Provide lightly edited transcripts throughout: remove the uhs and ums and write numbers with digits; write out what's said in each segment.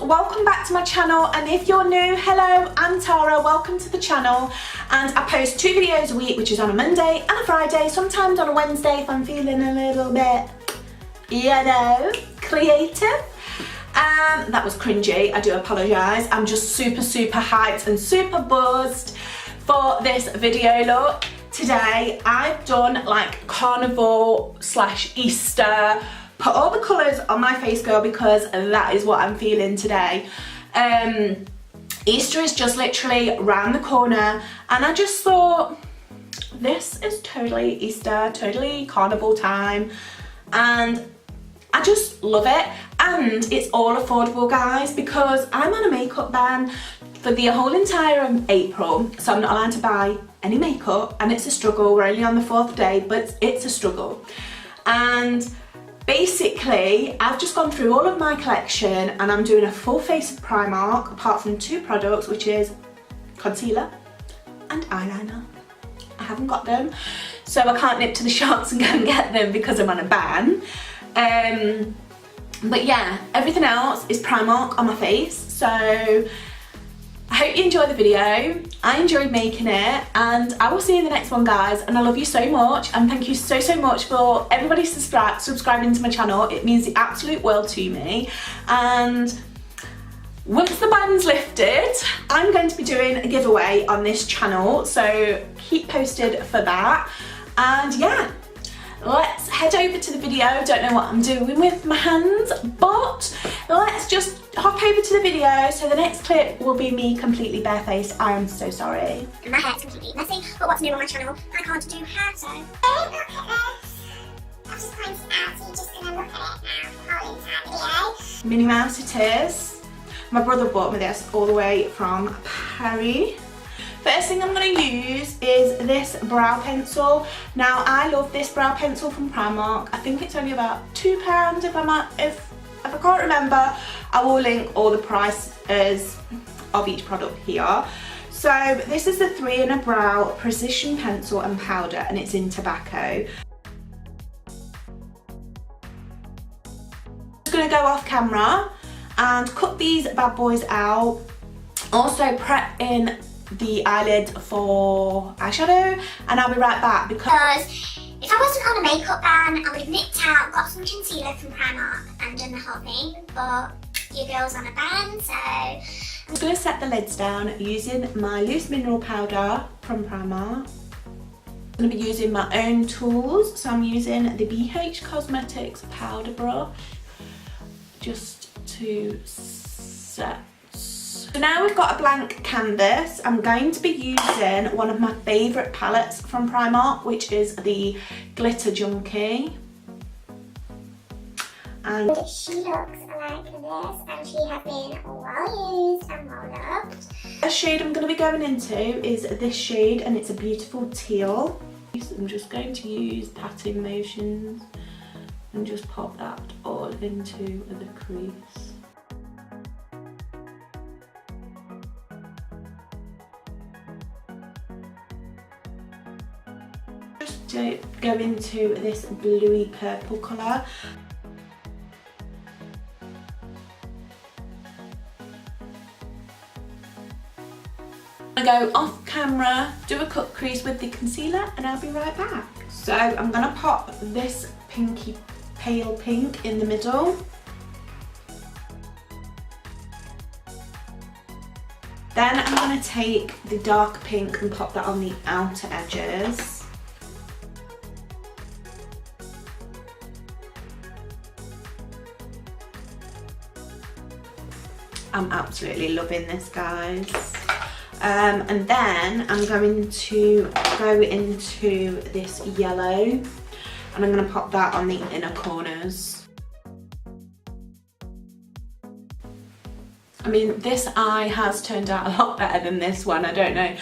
welcome back to my channel, and if you're new, hello, I'm Tara, welcome to the channel. And I post 2 videos a week, which is on a Monday and a Friday, sometimes on a Wednesday if I'm feeling a little bit, you know, creative. That was cringy, I do apologise. I'm just super hyped and super buzzed for this video look. Today I've done like carnival / Easter, put all the colours on my face, girl, because that is what I'm feeling today. Easter is just literally round the corner, and I just thought this is totally Easter, totally carnival time, and I just love it. And it's all affordable, guys, because I'm on a makeup ban for the whole entire April, so I'm not allowed to buy any makeup, and it's a struggle. We're only on the 4th day, but it's a struggle. And basically, I've just gone through all of my collection and I'm doing a full face of Primark, apart from 2 products, which is concealer and eyeliner. I haven't got them, so I can't nip to the shops and go and get them because I'm on a ban. But yeah, everything else is Primark on my face. So I hope you enjoy the video. I enjoyed making it, and I will see you in the next one, guys. And I love you so much, and thank you so much for everybody subscribing to my channel. It means the absolute world to me. And once the ban's lifted, I'm going to be doing a giveaway on this channel, so keep posted for that. And yeah, let's head over to the video. Don't know what I'm doing with my hands, but let's just hop over to the video. So the next clip will be me completely barefaced. I am so sorry. And my hair's completely messy, but what's new on my channel? I can't do hair, so don't look at this. I've just pointed out, so you're just gonna look at it now the whole entire video. Minnie Mouse it is. My brother bought me this all the way from Paris. First thing I'm going to use is this brow pencil. Now, I love this brow pencil from Primark. I think it's only about £2 if I can't remember. I will link all the prices of each product here. So this is the 3 in a brow precision pencil and powder, and it's in tobacco. I'm just going to go off camera and cut these bad boys out. Also prep in the eyelid for eyeshadow, and I'll be right back because if I wasn't on a makeup ban, I would have nipped out, got some concealer from Primark and done the whole thing, but your girl's on a ban, so I'm just going to set the lids down using my loose mineral powder from Primark. I'm going to be using my own tools, so I'm using the BH Cosmetics powder brush just to set. So now we've got a blank canvas. I'm going to be using one of my favourite palettes from Primark, which is the Glitter Junkie. And she looks like this, and she has been well used and well loved. The shade I'm going to be going into is this shade, and it's a beautiful teal. I'm just going to use patting motions and just pop that all into the crease. To go into this bluey purple colour. I'm going to go off camera, do a cut crease with the concealer, and I'll be right back. So I'm going to pop this pinky pale pink in the middle. Then I'm going to take the dark pink and pop that on the outer edges. I'm absolutely loving this, guys. And then I'm going to go into this yellow, and I'm going to pop that on the inner corners. I mean, this eye has turned out a lot better than this one, I don't know.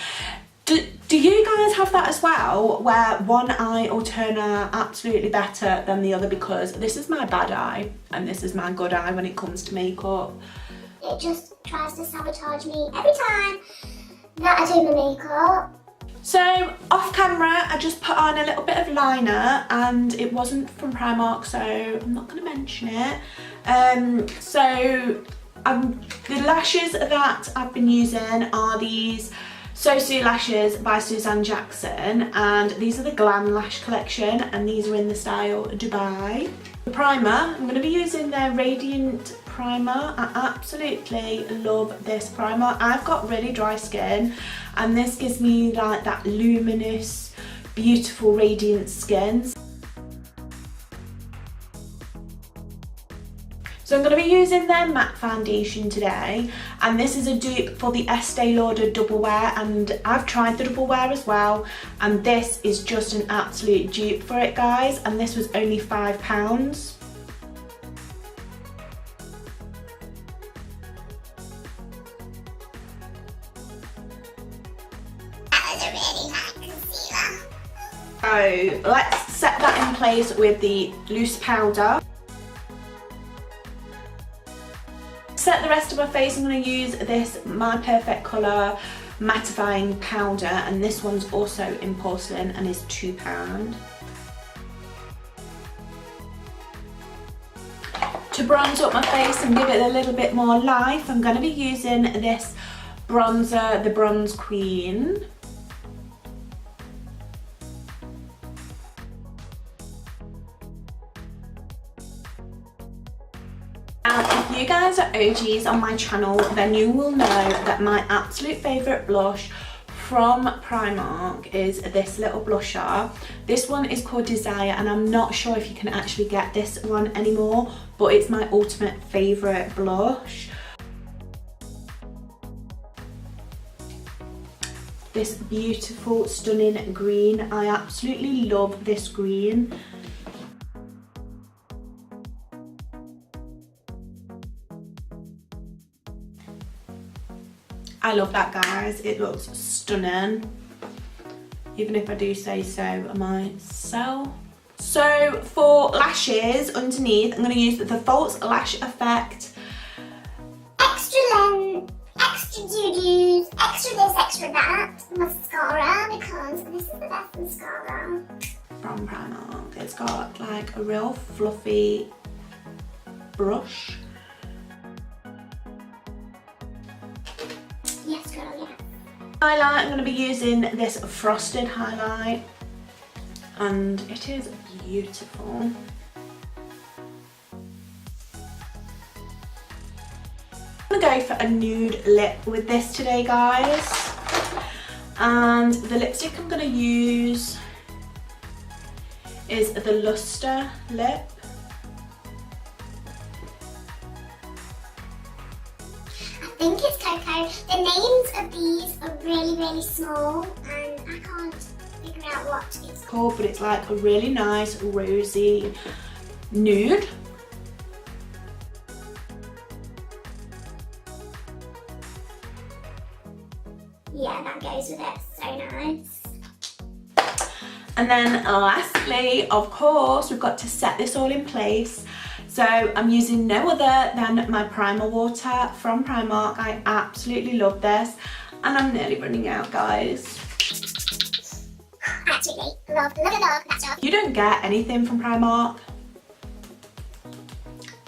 Do you guys have that as well, where one eye will turn out absolutely better than the other? Because this is my bad eye, and this is my good eye when it comes to makeup. It just tries to sabotage me every time that I do my makeup. So off camera, I just put on a little bit of liner, and it wasn't from Primark, so I'm not going to mention it. So The lashes that I've been using are these So Lashes by Suzanne Jackson, and these are the Glam Lash collection, and these are in the style Dubai. The primer, I'm going to be using their Radiant Primer. I absolutely love this primer. I've got really dry skin, and this gives me like that luminous, beautiful, radiant skin. So I'm going to be using their matte foundation today, and this is a dupe for the Estee Lauder Double Wear, and I've tried the Double Wear as well, and this is just an absolute dupe for it, guys, and this was only £5. So let's set that in place with the loose powder. Set the rest of my face, I'm going to use this My Perfect Colour mattifying powder, and this one's also in porcelain and is £2. To bronze up my face and give it a little bit more life, I'm going to be using this bronzer, the Bronze Queen. If you guys are OGs on my channel, then you will know that my absolute favourite blush from Primark is this little blusher. This one is called Desire, and I'm not sure if you can actually get this one anymore, but it's my ultimate favourite blush. This beautiful, stunning green. I absolutely love this green. I love that, guys. It looks stunning, even if I do say so myself. So for lashes underneath, I'm going to use the False Lash Effect. Extra length, extra doo-doos, extra this, extra that mascara, because this is the best mascara. From Primark. It's got like a real fluffy brush. Yes, girl, yeah. Highlight, I'm going to be using this frosted highlight, and it is beautiful. I'm going to go for a nude lip with this today, guys, and the lipstick I'm going to use is the Lustre lip. I think it's cocoa. The names of these are really, really small, and I can't figure out what it's called. But it's like a really nice rosy nude. Yeah, that goes with it. So nice. And then lastly, of course, we've got to set this all in place. So I'm using no other than my primer water from Primark. I absolutely love this, and I'm nearly running out, guys. Absolutely love that stuff. You don't get anything from Primark.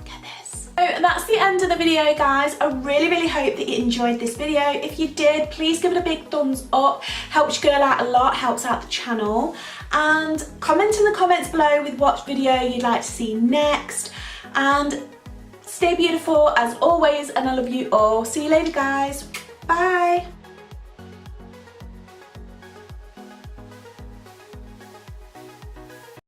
Get this. So that's the end of the video, guys. I really hope that you enjoyed this video. If you did, please give it a big thumbs up. Helps your girl out a lot, helps out the channel. And comment in the comments below with what video you'd like to see next. And stay beautiful as always, and I love you all. See you later, guys. Bye.